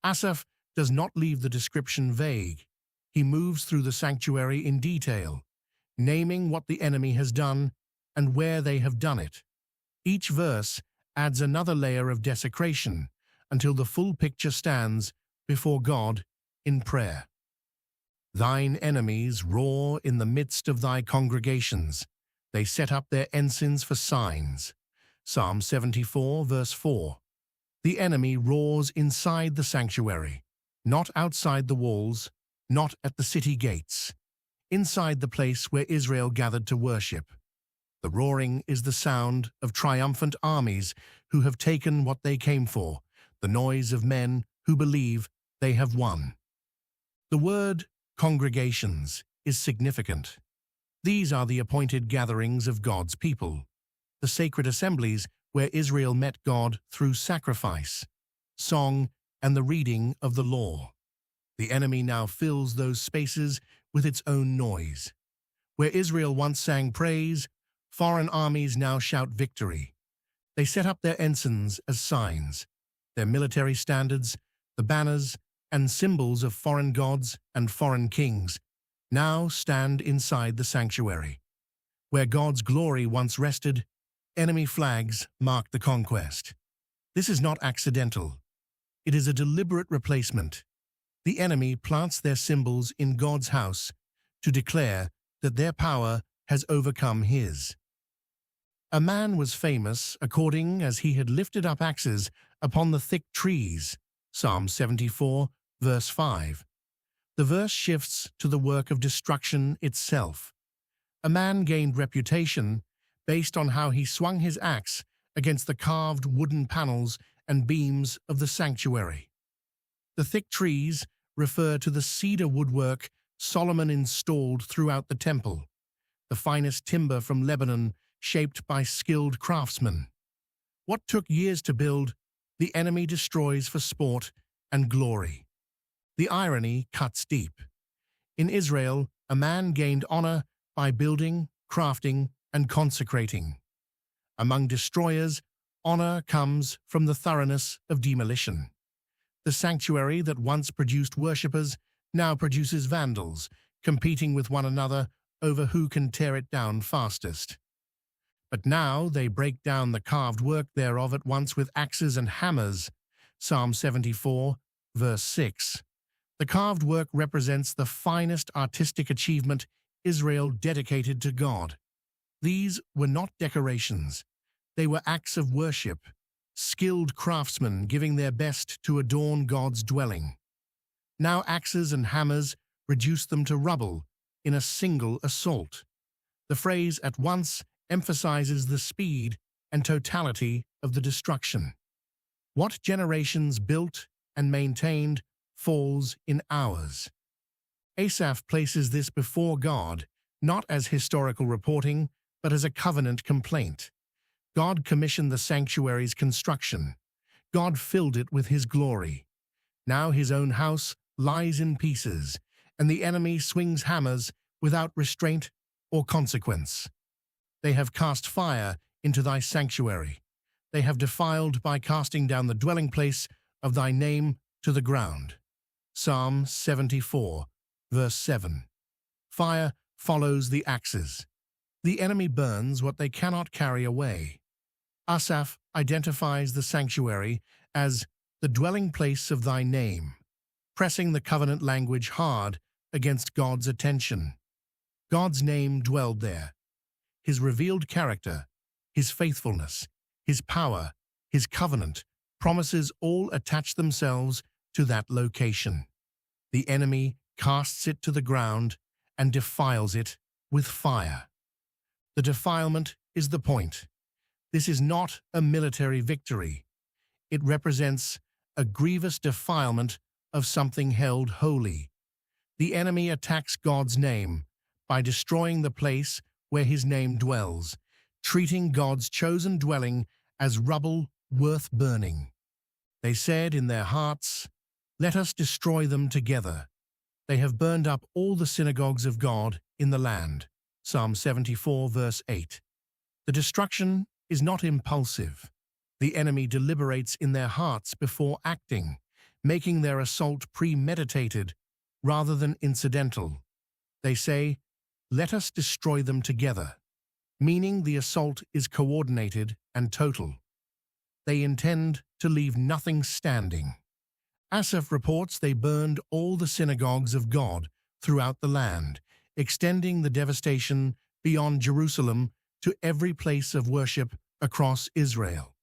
Asaph does not leave the description vague. He moves through the sanctuary in detail, naming what the enemy has done and where they have done it. Each verse adds another layer of desecration until the full picture stands before God in prayer. Thine enemies roar in the midst of thy congregations. They set up their ensigns for signs. Psalm 74, verse 4. The enemy roars inside the sanctuary, not outside the walls, not at the city gates, inside the place where Israel gathered to worship. The roaring is the sound of triumphant armies who have taken what they came for, the noise of men who believe they have won. The word congregations is significant. These are the appointed gatherings of God's people, the sacred assemblies where Israel met God through sacrifice, song, and the reading of the law. The enemy now fills those spaces with its own noise. Where Israel once sang praise, foreign armies now shout victory. They set up their ensigns as signs, their military standards, the banners, and symbols of foreign gods and foreign kings now stand inside the sanctuary. Where God's glory once rested, enemy flags mark the conquest. This is not accidental. It is a deliberate replacement. The enemy plants their symbols in God's house to declare that their power has overcome his. A man was famous according as he had lifted up axes upon the thick trees. Psalm 74, verse 5. The verse shifts to the work of destruction itself. A man gained reputation based on how he swung his axe against the carved wooden panels and beams of the sanctuary. The thick trees refer to the cedar woodwork Solomon installed throughout the temple, the finest timber from Lebanon shaped by skilled craftsmen. What took years to build, the enemy destroys for sport and glory. The irony cuts deep. In Israel, a man gained honor by building, crafting, and consecrating. Among destroyers, honor comes from the thoroughness of demolition. The sanctuary that once produced worshippers now produces vandals, competing with one another over who can tear it down fastest. But now they break down the carved work thereof at once with axes and hammers. Psalm 74, verse 6. The carved work represents the finest artistic achievement Israel dedicated to God. These were not decorations. They were acts of worship, skilled craftsmen giving their best to adorn God's dwelling. Now axes and hammers reduce them to rubble in a single assault. The phrase "at once" emphasizes the speed and totality of the destruction. What generations built and maintained falls in hours. Asaph places this before God, not as historical reporting, but as a covenant complaint. God commissioned the sanctuary's construction. God filled it with his glory. Now his own house lies in pieces, and the enemy swings hammers without restraint or consequence. They have cast fire into thy sanctuary. They have defiled by casting down the dwelling place of thy name to the ground. Psalm 74, verse 7. Fire follows the axes. The enemy burns what they cannot carry away. Asaph identifies the sanctuary as the dwelling place of thy name, pressing the covenant language hard against God's attention. God's name dwelled there. His revealed character, his faithfulness, his power, his covenant, promises all attach themselves to that location. The enemy casts it to the ground and defiles it with fire. The defilement is the point. This is not a military victory. It represents a grievous defilement of something held holy. The enemy attacks God's name by destroying the place where his name dwells, treating God's chosen dwelling as rubble worth burning. They said in their hearts, "Let us destroy them together." They have burned up all the synagogues of God in the land. Psalm 74, verse 8. The destruction is not impulsive. The enemy deliberates in their hearts before acting, making their assault premeditated rather than incidental. They say, "Let us destroy them together," meaning the assault is coordinated and total. They intend to leave nothing standing. Asaph reports they burned all the synagogues of God throughout the land, extending the devastation beyond Jerusalem to every place of worship across Israel.